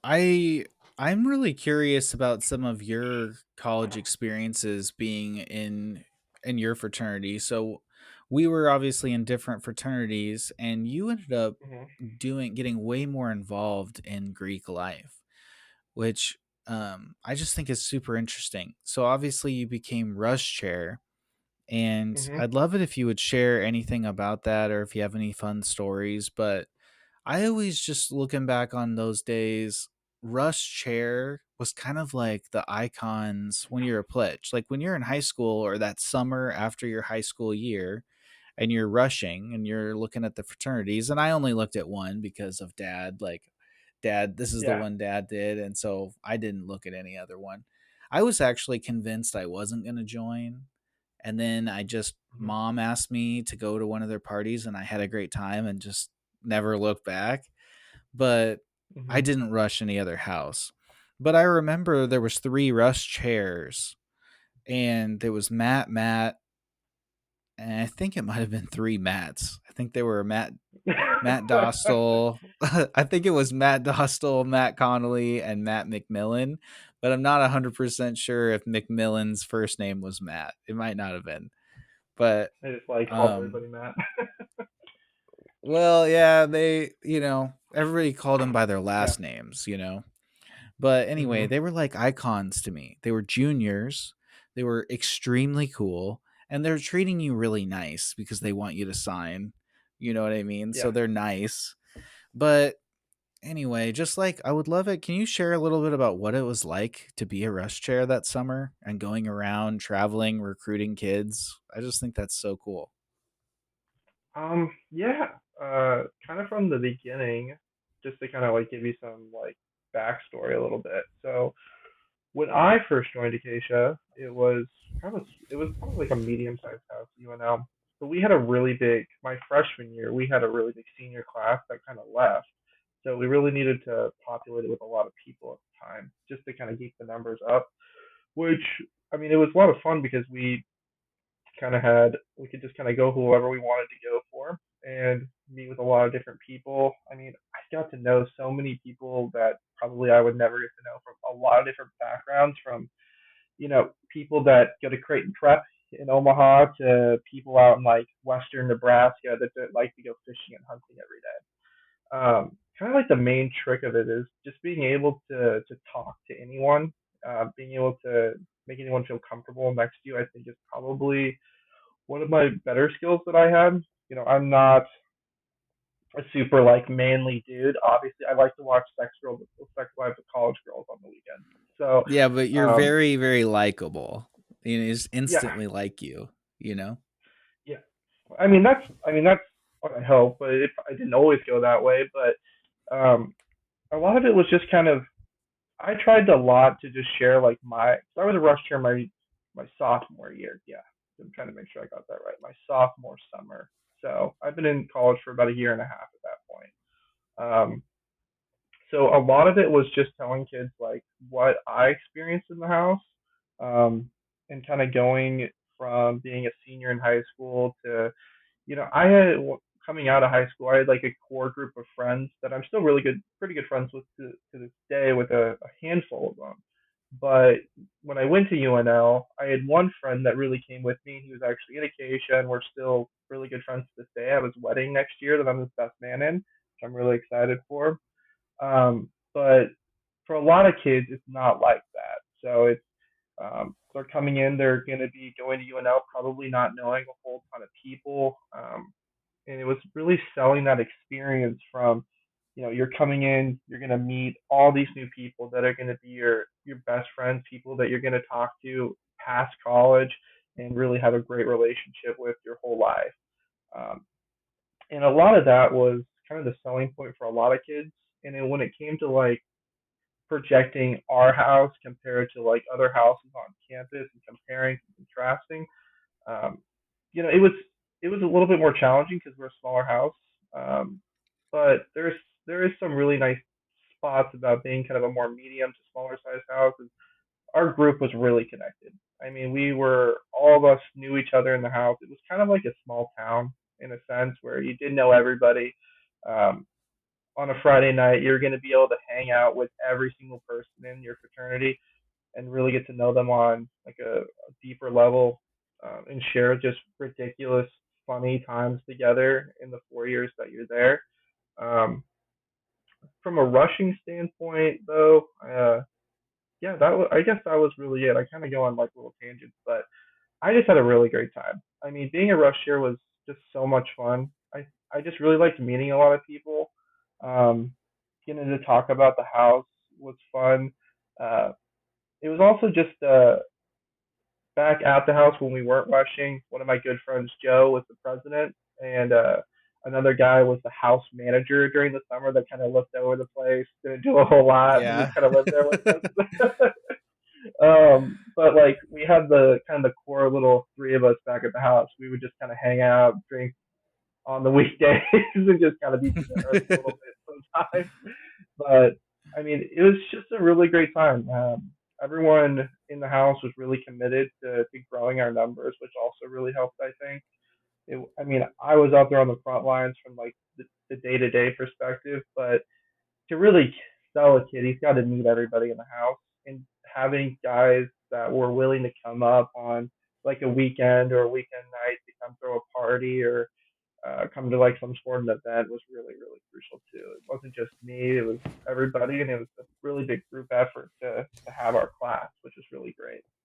I I'm really curious about some of your college experiences being in your fraternity. So we were obviously in different fraternities and you ended up Hmm. doing getting way more involved in Greek life, which I just think is super interesting. So obviously you became rush chair, and Hmm. I'd love it if you would share anything about that or if you have any fun stories. But I always just looking back on those days, Rush Chair was kind of like the icons when you're a pledge. Like when you're in high school or that summer after your high school year and you're rushing and you're looking at the fraternities. And I only looked at one because of dad. Like, dad, this is the Yeah. one dad did. And so I didn't look at any other one. I was actually convinced I wasn't going to join. And then Hmm. mom asked me to go to one of their parties and I had a great time and just never looked back. But I Hmm. didn't rush any other house. But I remember there was three rush chairs, and there was Matt, and I think it might have been three Matts. I think they were Matt Dostal. I think it was Matt Dostal, Matt Connolly, and Matt McMillan. But I'm not 100% sure if McMillan's first name was Matt. It might not have been. But I just like called um everybody Matt. well, yeah, everybody called them by their Yeah. last names. But anyway, Hmm. they were like icons to me. They were juniors. They were extremely cool, and they're treating you really nice because they want you to sign. You know what I mean? So Yeah. they're nice. But anyway, just like I would love it. Can you share a little bit about what it was like to be a rush chair that summer and going around traveling, recruiting kids? I just think that's so cool. Yeah. Kind of from the beginning, just to kind of like give you some like backstory a little bit. So when I first joined Acacia, it was probably like a medium sized house, UNL. But we had a really big my freshman year, we had a really big senior class that kind of left. So we really needed to populate it with a lot of people at the time, just to kind of keep the numbers up. Which I mean, it was a lot of fun because we could just kind of go whoever we wanted to go for and meet with a lot of different people. I mean, I got to know so many people that probably I would never get to know from a lot of different backgrounds, from people that go to Creighton Prep in Omaha to people out in like western Nebraska that like to go fishing and hunting every day. Kind of like the main trick of it is just being able to talk to anyone, being able to make anyone feel comfortable next to you. I think is probably one of my better skills that I had. I'm not a super like manly dude. Obviously, I like to watch sex lives of college girls on the weekend. So, Yeah, but you're um, very, very likable. You just yeah, instantly like you, you know? yeah. I mean that's what I hope, but I didn't always go that way. But a lot of it was just kind of I tried a lot to just share like so I was a rush chair my sophomore year. Yeah, I'm trying to make sure I got that right. My sophomore summer. So I've been in college for about a year and a half at that point. Um, so a lot of it was just telling kids like what I experienced in the house, and kind of going from being a senior in high school to, I had coming out of high school, I had like a core group of friends that I'm still pretty good friends with to this day, with a handful of them. But when I went to UNL, I had one friend that really came with me. He was actually in Acacia, and we're still really good friends to this day. I have his wedding next year that I'm his best man in, which I'm really excited for. But for a lot of kids, it's not like that. So they're coming in, they're going to be going to UNL, probably not knowing a whole ton of people. And it was really selling that experience from, you're coming in, you're going to meet all these new people that are going to be your best friends, people that you're going to talk to past college and really have a great relationship with your whole life. Um, and a lot of that was kind of the selling point for a lot of kids. And then when it came to like projecting our house compared to like other houses on campus and comparing and contrasting, um, it was a little bit more challenging because we're a smaller house. Um, but there is some really nice spots about being kind of a more medium to smaller size house. Our group was really connected. I mean, we were all of us knew each other in the house. It was kind of like a small town in a sense where you did know everybody. Um, on a Friday night, you're going to be able to hang out with every single person in your fraternity and really get to know them on like a deeper level, and share just ridiculous, funny times together in the 4 years that you're there. Um, from a rushing standpoint, though, yeah, I guess that was really it. I kind of go on like little tangents, but I just had a really great time. I mean, being a rush year was just so much fun. I just really liked meeting a lot of people. Um, Getting to talk about the house was fun. Uh, it was also just back at the house when we weren't rushing. One of my good friends, Joe, was the president, and another guy was the house manager during the summer that kind of looked over the place, didn't do a whole lot, but Yeah. just kind of lived there with us. But like we had the kind of the core little three of us back at the house. We would just kind of hang out, drink on the weekdays, and just kind of be to the earth a little bit sometimes. But I mean, it was just a really great time. Everyone in the house was really committed to growing our numbers, which also really helped. I think. I mean, I was out there on the front lines from like the day-to-day perspective, but to really sell a kid, he's got to meet everybody in the house. And having guys that were willing to come up on like a weekend or a weekend night to come throw a party or come to like some sporting event was really, really crucial too. It wasn't just me; it was everybody, and it was a really big group effort to have our class, which was really great.